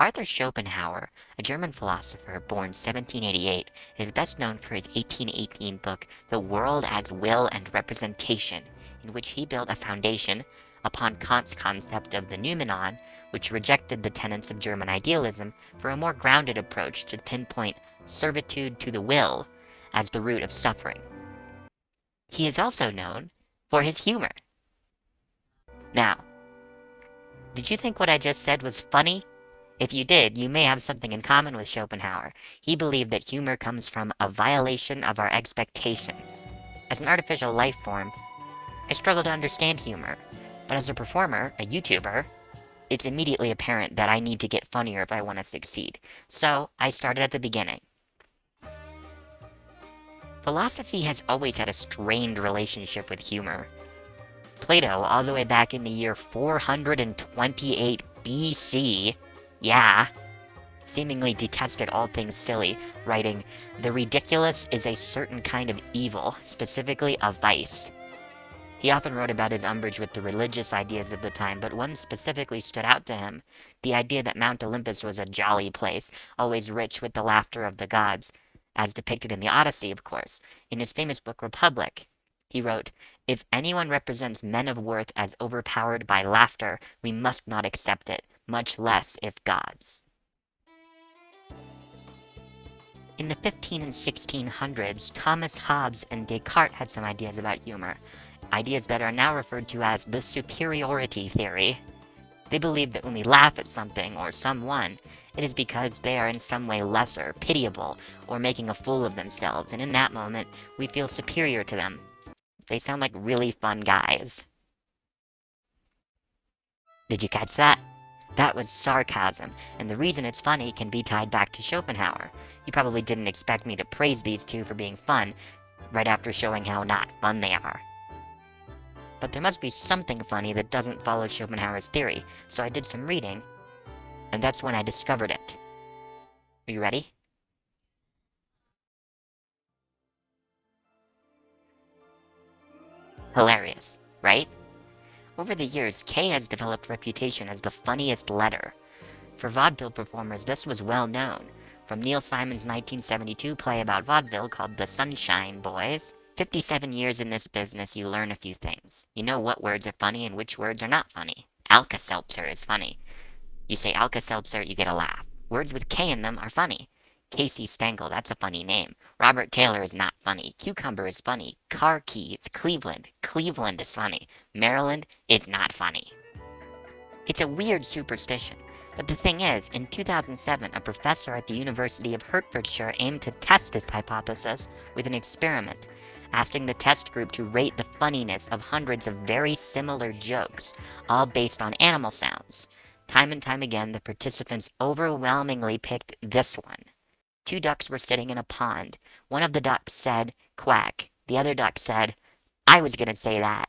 Arthur Schopenhauer, a German philosopher born 1788, is best known for his 1818 book The World as Will and Representation, in which he built a foundation upon Kant's concept of the noumenon, which rejected the tenets of German idealism for a more grounded approach to pinpoint servitude to the will as the root of suffering. He is also known for his humor. Now, did you think what I just said was funny? If you did, you may have something in common with Schopenhauer. He believed that humor comes from a violation of our expectations. As an artificial life form, I struggle to understand humor, but as a performer, a YouTuber, it's immediately apparent that I need to get funnier if I want to succeed. So, I started at the beginning. Philosophy has always had a strained relationship with humor. Plato, all the way back in the year 428 BC, seemingly detested all things silly, writing, "The ridiculous is a certain kind of evil, specifically a vice." He often wrote about his umbrage with the religious ideas of the time, but one specifically stood out to him, the idea that Mount Olympus was a jolly place, always rich with the laughter of the gods, as depicted in the Odyssey, of course. In his famous book Republic, he wrote, "If anyone represents men of worth as overpowered by laughter, we must not accept it, much less if gods." In the 15 and 1600s, Thomas Hobbes and Descartes had some ideas about humor, ideas that are now referred to as the superiority theory. They believe that when we laugh at something or someone, it is because they are in some way lesser, pitiable, or making a fool of themselves, and in that moment, we feel superior to them. They sound like really fun guys. Did you catch that? That was sarcasm, and the reason it's funny can be tied back to Schopenhauer. You probably didn't expect me to praise these two for being fun, right after showing how not fun they are. But there must be something funny that doesn't follow Schopenhauer's theory, so I did some reading, and that's when I discovered it. Are you ready? Hilarious, right? Over the years, K has developed a reputation as the funniest letter. For vaudeville performers, this was well known, from Neil Simon's 1972 play about vaudeville called The Sunshine Boys. 57 years in this business, you learn a few things. You know what words are funny and which words are not funny. Alka-Seltzer is funny. You say Alka-Seltzer, you get a laugh. Words with K in them are funny. Casey Stengel, that's a funny name. Robert Taylor is not funny. Cucumber is funny. Car keys, Cleveland. Cleveland is funny. Maryland is not funny. It's a weird superstition. But the thing is, in 2007, a professor at the University of Hertfordshire aimed to test this hypothesis with an experiment, asking the test group to rate the funniness of hundreds of very similar jokes, all based on animal sounds. Time and time again, the participants overwhelmingly picked this one. Two ducks were sitting in a pond. One of the ducks said, "Quack." The other duck said, "I was gonna say that."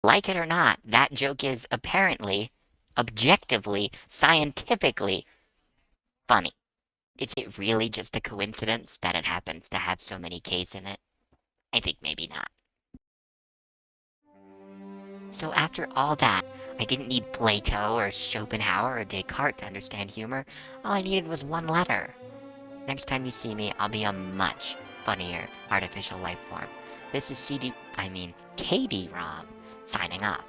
Like it or not, that joke is apparently, objectively, scientifically funny. Is it really just a coincidence that it happens to have so many K's in it? I think maybe not. So after all that, I didn't need Plato or Schopenhauer or Descartes to understand humor. All I needed was one letter. Next time you see me, I'll be a much funnier artificial life form. This is KD-ROM, signing off.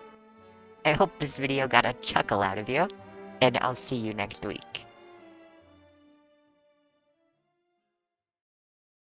I hope this video got a chuckle out of you, and I'll see you next week.